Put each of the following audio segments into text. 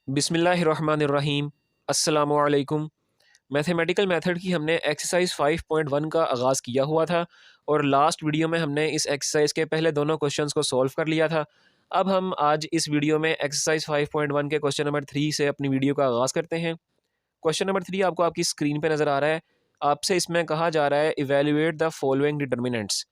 बिस्मिल्लाहिर्रहमानिर्रहीम। अस्सलामुअलैकुम। Mathematical method की हमने एक्सरसाइज 5.1 का आगाज़ किया हुआ था और लास्ट वीडियो में हमने इस एक्सरसाइज के पहले दोनों क्वेश्चंस को सॉल्व कर लिया था। अब हम आज इस वीडियो में एक्सरसाइज 5.1 के क्वेश्चन नंबर 3 से अपनी वीडियो का आगाज़ करते हैं। क्वेश्चन नंबर 3 आपको आपकी स्क्रीन पे नज़र आ रहा है। आपसे इसमें कहा जा रहा है इवैल्यूएट द फॉलोइंग डिटर्मिनेंट्स।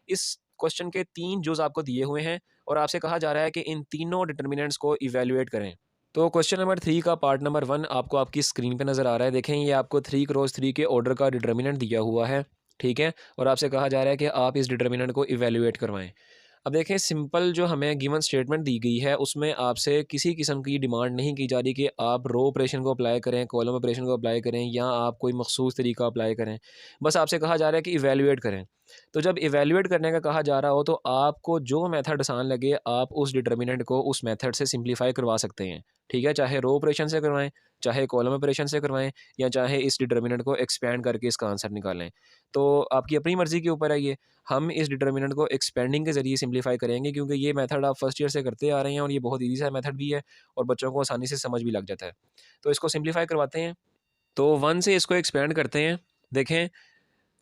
इस क्वेश्चन के 3 जोज़ आपको दिए हुए हैं और आपसे कहा जा रहा है कि इन तीनों डिटर्मिनेंट्स को इवैल्यूएट करें। तो क्वेश्चन नंबर 3 का पार्ट नंबर 1 आपको आपकी स्क्रीन पे नज़र आ रहा है। देखें, ये आपको 3 क्रॉस 3 के ऑर्डर का डिटर्मिनेंट दिया हुआ है, ठीक है? और आपसे कहा जा रहा है कि आप इस डिटर्मिनेंट को इवैल्यूएट करवाएँ। अब देखें, सिंपल जो हमें गिवन स्टेटमेंट दी गई है उसमें आपसे किसी किस्म की डिमांड नहीं की जा रही कि आप रो ऑपरेशन को अप्लाई करें, कॉलम ऑपरेशन को अप्लाई करें या आप कोई मखसूस तरीका अप्लाई करें। बस आपसे कहा जा रहा है कि इवैल्यूएट करें। तो जब इवैल्यूएट करने का कहा जा रहा हो तो आपको जो मेथड आसान लगे आप उस डिटर्मिनेंट को उस मेथड से सिंप्लीफाई करवा सकते हैं, ठीक है? चाहे रो ऑपरेशन से करवाएँ, चाहे कॉलम ऑपरेशन से करवाएँ या चाहे इस डिटर्मिनेंट को एक्सपेंड करके इसका आंसर निकालें। तो आपकी अपनी मर्ज़ी के ऊपर है ये। हम इस डिटर्मिनेंट को एक्सपेंडिंग के ज़रिए सिंप्लीफाई करेंगे क्योंकि ये मेथड आप फर्स्ट ईयर से करते आ रहे हैं और ये बहुत ईज़ी सा मेथड भी है और बच्चों को आसानी से समझ भी लग जाता है। तो इसको सिंप्लीफाई करवाते हैं। तो 1 से इसको एक्सपेंड करते हैं। देखें,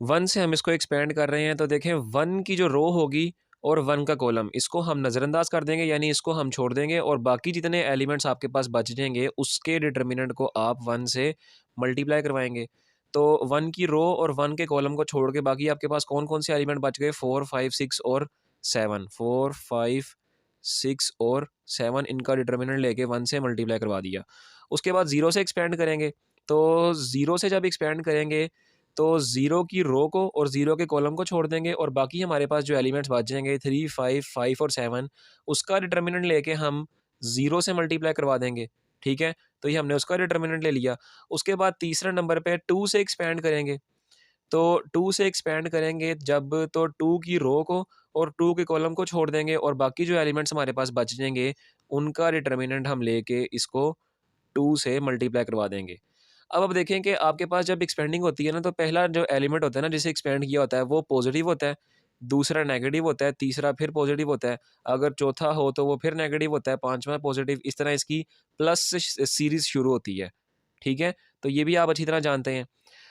1 से हम इसको एक्सपेंड कर रहे हैं तो देखें 1 की जो रो होगी और 1 का कॉलम, इसको हम नज़रअंदाज कर देंगे, यानी इसको हम छोड़ देंगे और बाकी जितने एलिमेंट्स आपके पास बच जाएंगे उसके डिटर्मिनेंट को आप 1 से मल्टीप्लाई करवाएंगे। तो 1 की रो और 1 के कॉलम को छोड़ के बाकी आपके पास कौन कौन से एलिमेंट बच गए? 4 5 6 और 7। 4 5 6 और 7 इनका डिटर्मिनेंट लेके 1 से मल्टीप्लाई करवा दिया। उसके बाद 0 से एक्सपेंड करेंगे। तो 0 से जब एक्सपेंड करेंगे तो 0 की रो को और 0 के कॉलम को छोड़ देंगे और बाकी हमारे पास जो एलिमेंट्स बच जाएँगे 3, 5, 5 और 7, उसका डिटर्मिनेंट लेके हम 0 से मल्टीप्लाई करवा देंगे, ठीक है? तो ये हमने उसका डिटर्मिनेंट ले लिया। उसके बाद तीसरे नंबर पे 2 से एक्सपेंड करेंगे। तो 2 से एक्सपेंड करेंगे जब तो 2 की रो को और 2 के कॉलम को छोड़ देंगे और बाकी जो एलिमेंट्स हमारे पास बच जाएँगे, उनका डिटर्मिनेंट हम लेके इसको 2 से मल्टीप्लाई करवा देंगे। अब देखें कि आपके पास जब एक्सपेंडिंग होती है ना, तो पहला जो एलिमेंट होता है ना जिसे एक्सपेंड किया होता है वो पॉजिटिव होता है, दूसरा नेगेटिव होता है, तीसरा फिर पॉजिटिव होता है, अगर चौथा हो तो वो फिर नेगेटिव होता है, पाँचवां पॉजिटिव, इस तरह इसकी प्लस से सीरीज़ शुरू होती है, ठीक है? तो ये भी आप अच्छी तरह जानते हैं।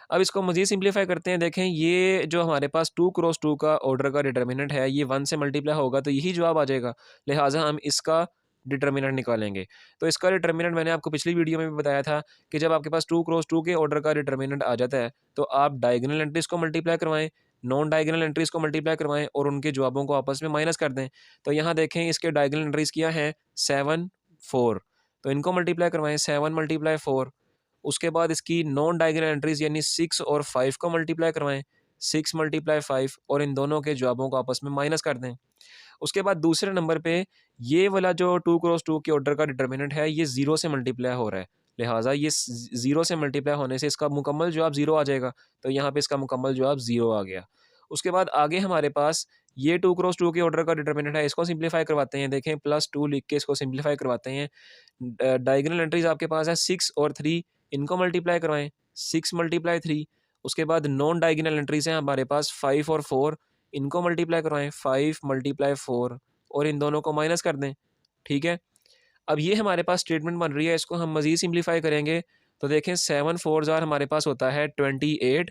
अब इसको मज़ीद सिंप्लीफाई करते हैं। देखें, ये जो हमारे पास 2 क्रॉस 2 का ऑर्डर का डिटर्मिनेंट है, ये 1 से मल्टीप्लाई होगा तो यही जवाब आ जाएगा। लिहाजा हम इसका डिटर्मिनेंट निकालेंगे। तो इसका डिटर्मिनेंट मैंने आपको पिछली वीडियो में भी बताया था कि जब आपके पास 2 क्रॉस 2 के ऑर्डर का डिटर्मिनेंट आ जाता है, तो आप डायगोनल एंट्रीज़ को मल्टीप्लाई करवाएँ, नॉन डायगोनल एंट्रीज़ को मल्टीप्लाई करवाएँ और उनके जवाबों को आपस में माइनस कर दें। तो यहाँ देखें, इसके डायगोनल एंट्रीज़ क्या हैं? 7, 4। तो इनको मल्टीप्लाई करवाएँ, 7 मल्टीप्लाई 4। उसके बाद इसकी नॉन डायगोनल एंट्रीज़ यानी 6 और 5 को मल्टीप्लाई करवाएँ, 6 मल्टीप्लाई 5 और इन दोनों के जवाबों को आपस में माइनस कर दें। उसके बाद दूसरे नंबर पे ये वाला जो 2 क्रॉस 2 के ऑर्डर का डिटर्मिनेंट है, ये 0 से मल्टीप्लाई हो रहा है। लिहाजा ये 0 से मल्टीप्लाई होने से इसका मुकम्मल जवाब 0 आ जाएगा। तो यहाँ पे इसका मुकम्मल जवाब 0 आ गया। उसके बाद आगे हमारे पास ये 2 क्रॉस 2 के ऑर्डर का डिटर्मिनेंट है, इसको सिंप्लीफाई करवाते हैं। देखें, +2 लिख के इसको सिंप्लीफाई करवाते हैं। डायगोनल एंट्रीज़ आपके पास है 6 और 3, इनको मल्टीप्लाई करवाएँ, 6 मल्टीप्लाई 3। उसके बाद नॉन डायगोनल एंट्रीज़ हैं हमारे पास 5 और 4, इनको मल्टीप्लाई करवाएँ, 5 मल्टीप्लाई 4 और इन दोनों को माइनस कर दें, ठीक है? अब ये हमारे पास स्टेटमेंट बन रही है, इसको हम मज़ीद सिम्प्लीफाई करेंगे, तो देखें 7 4 ज़ार हमारे पास होता है 28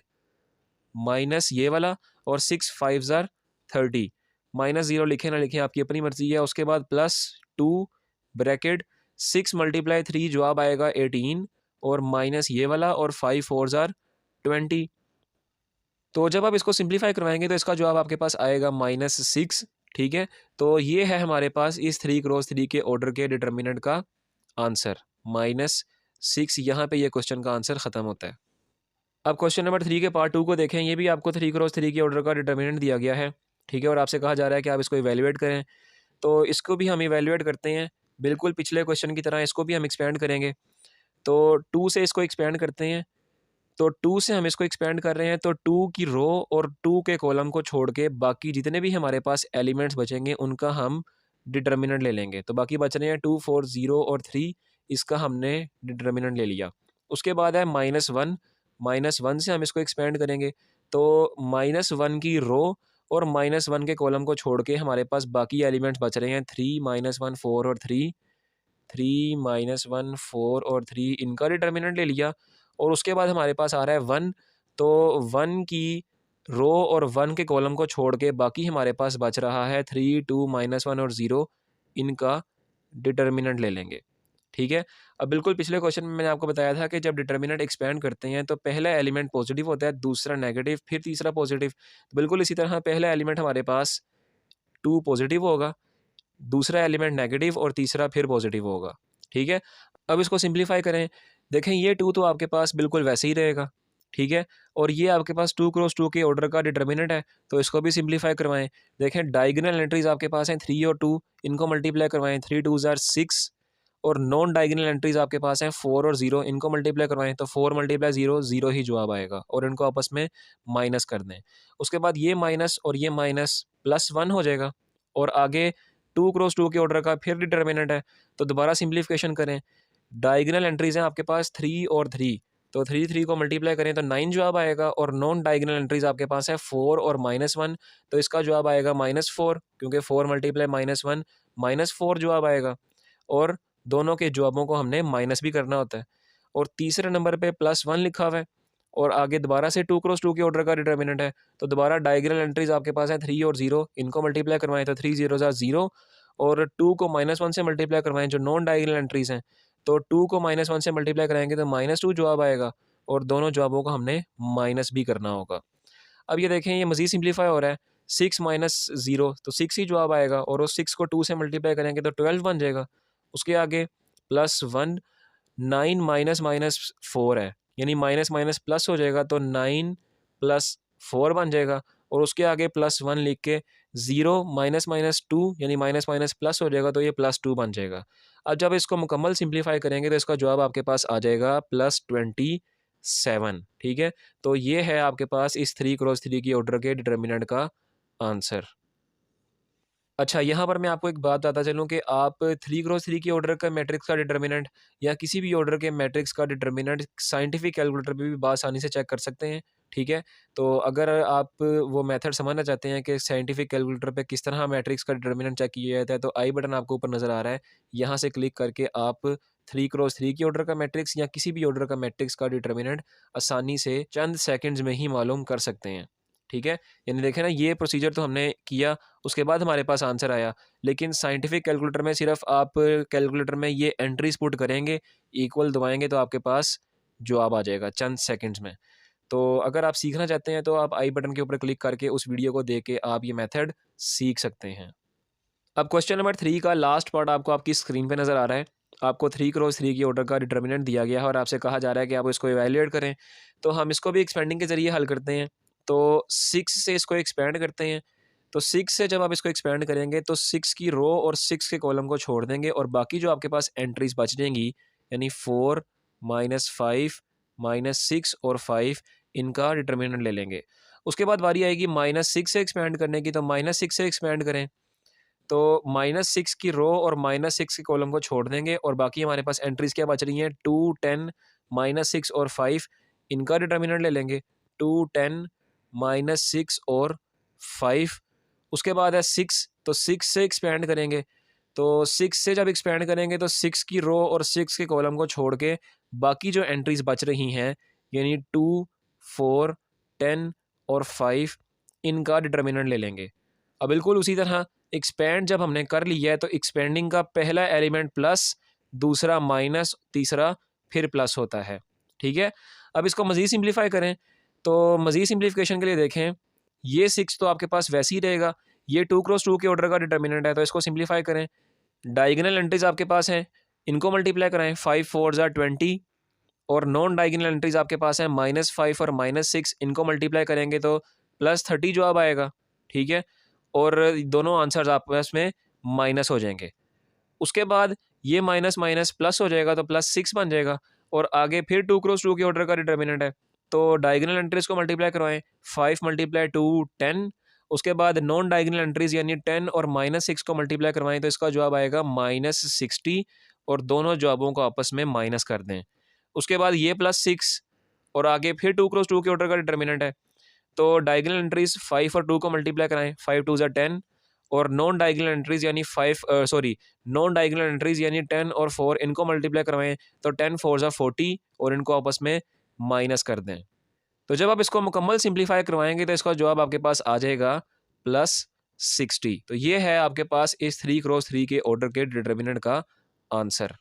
माइनस ये वाला और 6 5 ज़ार 30, माइनस 0 लिखें ना लिखें आपकी अपनी मर्ज़ी है। उसके बाद +2 ब्रैकेट 6 मल्टीप्लाई 3 जवाब आएगा 18 और माइनस ये वाला और 5 4 ज़ार 20। तो जब आप इसको सिंप्लीफाई करवाएँगे तो इसका जवाब आपके पास आएगा -6, ठीक है? तो ये है हमारे पास इस 3 क्रॉस 3 के ऑर्डर के डिटर्मिनेंट का आंसर, -6। यहाँ पे ये क्वेश्चन का आंसर ख़त्म होता है। अब क्वेश्चन नंबर 3 के पार्ट 2 को देखें, ये भी आपको 3 क्रॉस 3 के ऑर्डर का डिटर्मिनेंट दिया गया है, ठीक है? और आपसे कहा जा रहा है कि आप इसको इवैल्यूएट करें, तो इसको भी हम इवैल्यूएट करते हैं। बिल्कुल पिछले क्वेश्चन की तरह इसको भी हम एक्सपेंड करेंगे। तो 2 से इसको एक्सपेंड करते हैं। तो 2 से हम इसको एक्सपेंड कर रहे हैं तो 2 की रो और 2 के कॉलम को छोड़ के बाकी जितने भी हमारे पास एलिमेंट्स बचेंगे उनका हम डिटर्मिनेंट ले लेंगे। तो बाकी बच रहे हैं 2 4 0 और 3, इसका हमने डिटर्मिनेंट ले लिया। उसके बाद है -1, -1 से हम इसको एक्सपेंड करेंगे। तो -1 की रो और -1 के कॉलम को छोड़ के हमारे पास बाकी एलिमेंट्स बच रहे हैं 3 -1 4 और 3, 3 -1 4 और 3 इनका डिटर्मिनेंट ले लिया और उसके बाद हमारे पास आ रहा है 1। तो 1 की रो और 1 के कॉलम को छोड़ के बाकी हमारे पास बच रहा है 3 2 -1 और 0, इनका डिटर्मिनेंट ले लेंगे। ठीक है। अब बिल्कुल पिछले क्वेश्चन में मैंने आपको बताया था कि जब डिटर्मिनेंट एक्सपेंड करते हैं तो पहला एलिमेंट पॉजिटिव होता है, दूसरा नेगेटिव, फिर तीसरा पॉजिटिव। बिल्कुल इसी तरह पहला एलिमेंट हमारे पास 2 पॉजिटिव होगा, दूसरा एलिमेंट नेगेटिव और तीसरा फिर पॉजिटिव होगा। ठीक है। अब इसको सिंप्लीफाई करें। देखें ये 2 तो आपके पास बिल्कुल वैसे ही रहेगा। ठीक है। और ये आपके पास 2 क्रॉस 2 के ऑर्डर का डिटर्मिनेंट है, तो इसको भी सिंप्लीफाई करवाएं। देखें डायगोनल एंट्रीज आपके पास हैं 3 और 2, इनको मल्टीप्लाई करवाएं। 3 2 आर 6 और नॉन डायगोनल एंट्रीज आपके पास हैं 4 और 0, इनको मल्टीप्लाई करवाएं तो 4 × 0 0 ही जवाब आएगा और इनको आपस में माइनस कर दें। उसके बाद ये माइनस और ये माइनस +1 हो जाएगा और आगे 2 क्रॉस 2 के ऑर्डर का फिर डिटर्मिनेंट है, तो दोबारा सिंप्लीफिकेशन करें। डायगोनल एंट्रीज हैं आपके पास 3 और 3, तो 3 3 को मल्टीप्लाई करें तो 9 जवाब आएगा और नॉन डायगोनल एंट्रीज आपके पास है 4 और -1, तो इसका जवाब आएगा -4, क्योंकि 4 × -1 -4 जवाब आएगा और दोनों के जवाबों को हमने माइनस भी करना होता है। और तीसरे नंबर पे +1 लिखा हुआ है और आगे दोबारा से 2 क्रॉस 2 के ऑर्डर का डिटर्मिनेंट है, तो दोबारा डायगोनल एंट्रीज आपके पास है 3 और 0, इनको मल्टीप्लाई करवाएं तो 3 0 0 और 2 को -1 से मल्टीप्लाई करवाएं जो नॉन डायगोनल एंट्रीज हैं, तो 2 को -1 से मल्टीप्लाई कराएंगे तो -2 जवाब आएगा और दोनों जवाबों को हमने माइनस भी करना होगा। अब ये देखें ये मज़ीद सिंप्लीफाई हो रहा है, 6 -0 तो 6 ही जवाब आएगा और उस 6 को 2 से मल्टीप्लाई करेंगे तो 12 बन जाएगा। उसके आगे +1, 9 -4 है, यानी माइनस माइनस प्लस हो जाएगा तो 9 + 4 बन जाएगा और उसके आगे +1 लिख के 0 -2 यानी माइनस माइनस प्लस हो जाएगा तो ये +2 बन जाएगा। अब जब इसको मुकम्मल सिंप्लीफाई करेंगे तो इसका जवाब आपके पास आ जाएगा +27। ठीक है। तो ये है आपके पास इस 3 क्रॉस 3 की ऑर्डर के डिटर्मिनेंट का आंसर। अच्छा, यहाँ पर मैं आपको एक बात बताता चलूँ कि आप 3 क्रॉस 3 की ऑर्डर का मैट्रिक्स का डिटर्मिनेंट या किसी भी ऑर्डर के मैट्रिक्स का डिटर्मिनेंट साइंटिफिक कैलकुलेटर पे भी बासानी से चेक कर सकते हैं। ठीक है। तो अगर आप वो मेथड समझना चाहते हैं कि साइंटिफिक कैलकुलेटर पे किस तरह मैट्रिक्स का डिटर्मिनेंट चेक किया जाता है, तो आई बटन आपको ऊपर नज़र आ रहा है, यहाँ से क्लिक करके आप 3 क्रॉस 3 की ऑर्डर का मैट्रिक्स या किसी भी ऑर्डर का मैट्रिक्स का डिटर्मिनेंट आसानी से चंद सेकंड्स में ही मालूम कर सकते हैं। ठीक है। यानी देखें ना, ये प्रोसीजर तो हमने किया, उसके बाद हमारे पास आंसर आया, लेकिन साइंटिफिक कैलकुलेटर में सिर्फ आप कैलकुलेटर में ये एंट्रीज पुट करेंगे, इक्वल दबाएंगे तो आपके पास जवाब आ जाएगा चंद सेकंड्स में। तो अगर आप सीखना चाहते हैं तो आप आई बटन के ऊपर क्लिक करके उस वीडियो को देख के आप ये मेथड सीख सकते हैं। अब क्वेश्चन नंबर 3 का लास्ट पार्ट आपको आपकी स्क्रीन पे नज़र आ रहा है। आपको 3 क्रॉस 3 की ऑर्डर का डिटर्मिनेंट दिया गया है और आपसे कहा जा रहा है कि आप इसको इवैल्यूएट करें। तो हम इसको भी एक्सपेंडिंग के ज़रिए हल करते हैं। तो 6 से इसको एक्सपेंड करते हैं। तो 6 से जब आप इसको एक्सपेंड करेंगे तो 6 की रो और 6 के कॉलम को छोड़ देंगे और बाकी जो आपके पास एंट्रीज बच जाएंगी, यानी 4 -5 -6 और 5, इनका डिटर्मिनेंट ले लेंगे। उसके बाद बारी आएगी -6 से एक्सपेंड करने की, तो -6 से एक्सपेंड करें। तो -6 की रो और -6 के कॉलम को छोड़ देंगे और बाकी हमारे पास एंट्रीज़ क्या बच रही हैं, 2 10 -6 और 5, इनका डिटर्मिनेंट ले लेंगे। 2 10 -6 और 5, उसके बाद है 6, तो 6 से एक्सपेंड करेंगे। तो 6 से जब एक्सपेंड करेंगे तो 6 की रो और 6 के कॉलम को छोड़ के बाकी जो एंट्रीज़ बच रही हैं, यानी 2 4 10 और 5, इनका डिटर्मिनेंट ले लेंगे। अब बिल्कुल उसी तरह एक्सपेंड जब हमने कर लिया है तो एक्सपेंडिंग का पहला एलिमेंट प्लस, दूसरा माइनस, तीसरा फिर प्लस होता है। ठीक है। अब इसको मज़ीद सिंप्लीफाई करें, तो मज़ीद सिंप्लीफिकेशन के लिए देखें, ये 6 तो आपके पास वैसे ही रहेगा, ये 2 क्रॉस 2 के ऑर्डर का डिटर्मिनेंट है, तो इसको सिंप्लीफाई करें। डायगोनल एंट्रीज आपके पास हैं, इनको मल्टीप्लाई कराएं, 5 4 ज़ा 20 और नॉन डायगोनल एंट्रीज आपके पास हैं -5 और -6, इनको मल्टीप्लाई करेंगे तो +30 जवाब आएगा। ठीक है। और दोनों आंसर्स आपस में माइनस हो जाएंगे। उसके बाद ये माइनस माइनस प्लस हो जाएगा तो +6 बन जाएगा और आगे फिर 2 क्रॉस 2 के ऑर्डर का डिटर्मिनेंट है, तो डायगोनल एंट्रीज को मल्टीप्लाई करवाएं, 5 × 2 10, उसके बाद नॉन डायगोनल एंट्रीज यानी 10 और -6 को मल्टीप्लाई करवाएं तो इसका जवाब आएगा -60 और दोनों जवाबों को आपस में माइनस कर दें। उसके बाद ये +6 और आगे फिर 2 क्रॉस 2 के ऑर्डर का डिटर्मिनेंट है, तो डायगोनल एंट्रीज 5 और 2 को मल्टीप्लाई कराएं, 5 2 ज़ा 10 और नॉन डायगोनल एंट्रीज़ यानी नॉन डायगोनल एंट्रीज़ यानी 10 और 4 इनको मल्टीप्लाई करवाएँ तो 10 4 ज़ा 40 और इनको आपस में माइनस कर दें। तो जब आप इसको मुकम्मल सिंप्लीफाई करवाएँगे तो इसका जवाब आपके पास आ जाएगा +60। तो ये है आपके पास इस 3 क्रॉस 3 के ऑर्डर के डिटर्मिनेंट का आंसर।